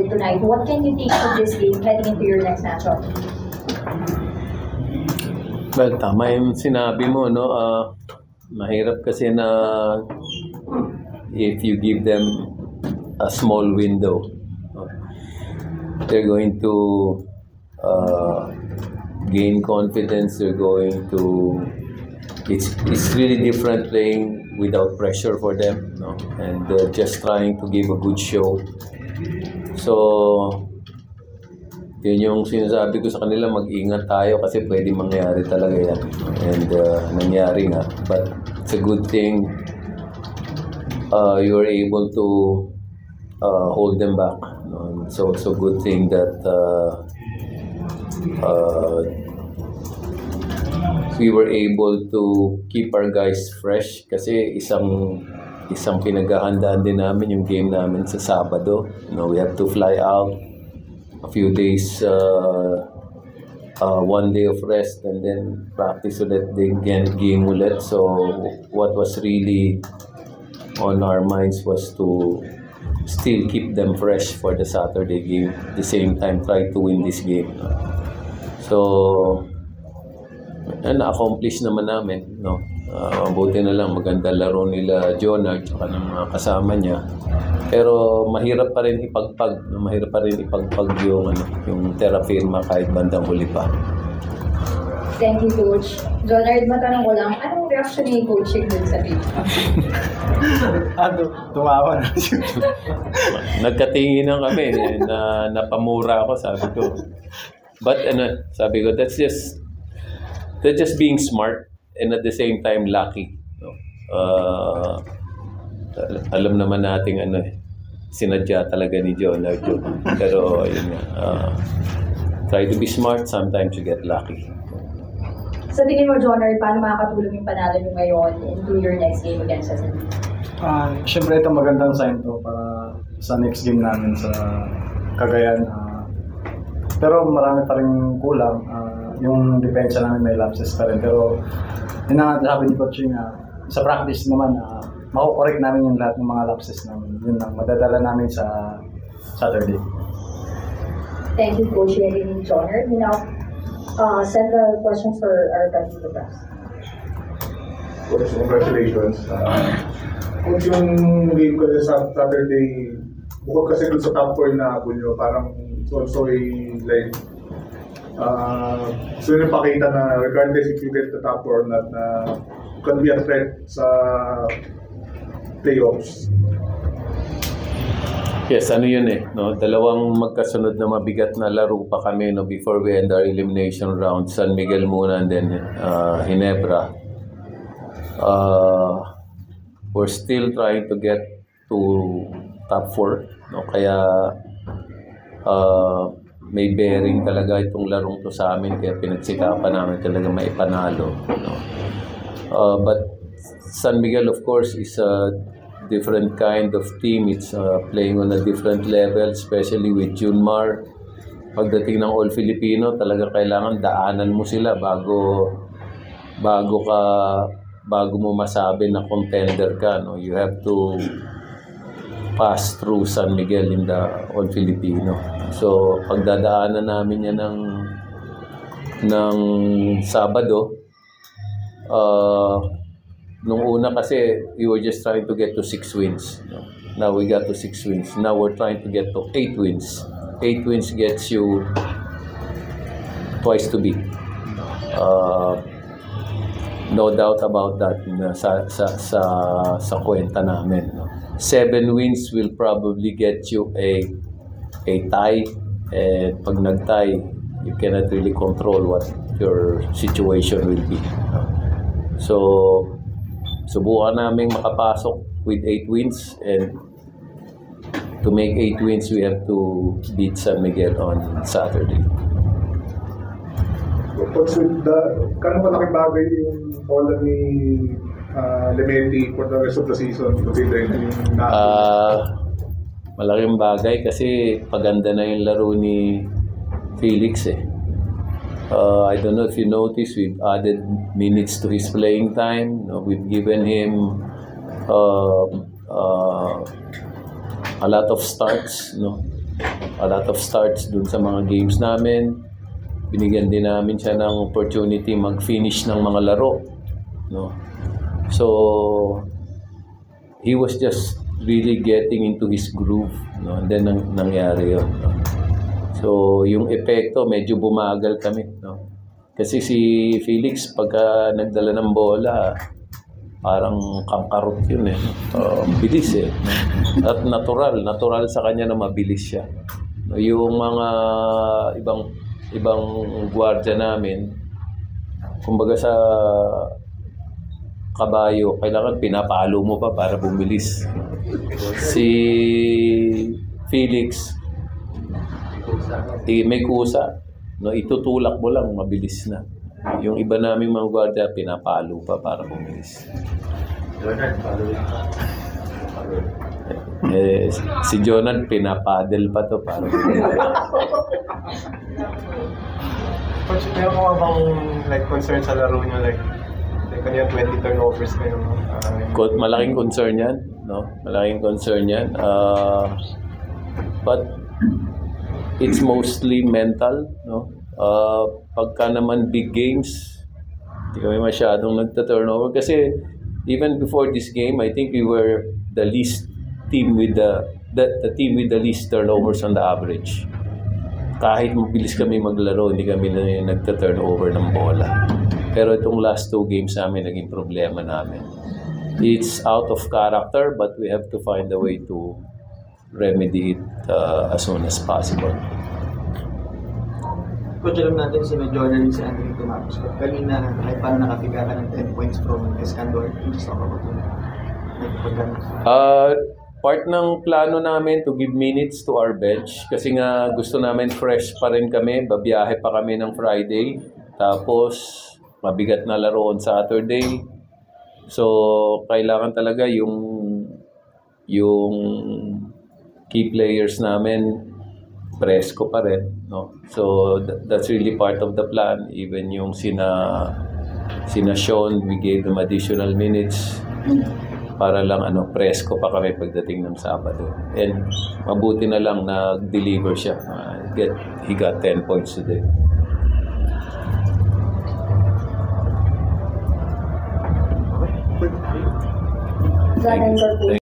tonight. What can you take from this game heading into your next matchup? Well, tama yung sinabi mo, no? Mahirap kasi na if you give them a small window, they're going to gain confidence. They're going to. It's really different playing without pressure for them, no? And just trying to give a good show. So, yun yung sinasabi ko sa kanila, mag-ingat tayo kasi pwede mangyari talaga yan. And nangyari nga. But it's a good thing you were able to hold them back. No? So it's a good thing that we were able to keep our guys fresh kasi isang pinaghahandaan din namin yung game namin sa Sabado. You know, we have to fly out a few days, 1 day of rest and then practice ulit the game ulit. So what was really on our minds was to still keep them fresh for the Saturday game. At the same time, try to win this game. So na-accomplish naman namin, no? Buti na lang maganda laro nila Jonah at ng mga kasama niya. Pero mahirap pa rin ipagpag yung Terra Firma kahit bandang huli pa. Thank you, Coach. Jonard, matanong ko lang, anong reaction ni coaching dun sa game? Tumawa na. Nagkatinginan kami na napamura ako, sabi ko. But sabi ko, that's just being smart and at the same time lucky. No? Alam naman nating sinadya talaga ni Jonah. Pero yun nga, try to be smart, sometimes you get lucky. Sa tingin mo, Jonard, paano makakatulong yung panalo nyo ngayon into your next game against SNB? Siyempre ito magandang sign to para sa next game namin sa Cagayan. Pero marami pa rin kulang. Yung depensa namin may lapses pa rin. Pero yun ang sabi ni Coach sa practice naman, mako-correct namin yung lahat ng mga lapses namin. Yun lang, madadala namin sa Saturday. Thank you, Coach Yenny Jonard. Send a question for our country to press. Coach, congratulations. Coach, yung game ko sa Saturday, bukod kasi dun sa top 4 na ako nyo, parang also like so yung pakita na regardless if you get the top 4 or not, na can be a threat sa playoffs. Yes, yun no? Dalawang magkasunod na mabigat na laro pa kami, no, before we end our elimination round. San Miguel muna and then Ginebra. We're still trying to get to top 4, no? Kaya may bearing talaga itong larong to sa amin, kaya pinagsikapan namin talaga maipanalo, no? But San Miguel, of course, is a different kind of team. It's playing on a different level, especially with Junmar. Pagdating ng All Filipino, talaga kailangan daanan mo sila bago mo masabi na contender ka, no? You have to pass through San Miguel in the All Filipino. So pagdadaanan namin yan ng Sabado, nung una kasi we were just trying to get to 6 wins. No? Now we got to 6 wins. Now we're trying to get to 8 wins. 8 wins gets you twice to beat. No doubt about that sa kwenta namin. No? 7 wins will probably get you a tie. And pag nag-tie, you cannot really control what your situation will be. No? So subukan namin makapasok with 8 wins, and to make 8 wins, we have to beat San Miguel on Saturday. Coach, kano malaking bagay yung bola ni Lementi for the rest of the season? Malaking bagay kasi paganda na yung laro ni Felix I don't know if you noticed, we've added minutes to his playing time. We've given him a lot of starts. a lot of starts dun sa mga games namin. Binigyan din namin siya ng opportunity mag-finish ng mga laro, no? So he was just really getting into his groove, no? And then nangyari yun, no? So yung epekto, medyo bumagal kami, no? Kasi si Felix pagka nagdala ng bola, parang kangkarot yun eh. Bilis eh. At natural sa kanya na mabilis siya. Yung mga ibang gwardiya namin, kumbaga sa kabayo, kailangan pinapalo mo pa para bumilis. Si Felix, may kusa. No, itutulak mo lang, mabilis na. Yung iba naming mga gwardiya, pinapalo pa para bumilis. Si Jonathan, pinapadel pa to para bumilis. Coach, meron ka bang like concern sa laro niyo, like kanina 20 turnovers kayo? Malaking concern yan, no? Malaking concern yan. But it's mostly mental, no? Pagka naman big games, hindi kami masyadong nagta-turnover kasi even before this game, I think we were the least team with the team with the least turnovers on the average. Kahit mabilis kami maglaro, hindi kami na nagta-turnover ng bola. Pero itong last 2 games namin, naging problema namin. It's out of character, but we have to find a way to remedy it as soon as possible. Coach, alam natin si Jordan si Anthony Tumapos. Kanina, ay paano nakapiga ka ng 10 points from Escandor? Just talk about it. Part ng plano namin to give minutes to our bench kasi nga gusto namin fresh pa rin kami. Babiyahe pa kami ng Friday. Tapos, mabigat na laro on Saturday. So, kailangan talaga yung key players namin presko pa rin, no? So that's really part of the plan. Even yung sina Sean, we gave them additional minutes para lang presko pa kami pagdating ng Sabado. And mabuti na lang na deliver siya. He got 10 points today. That ends our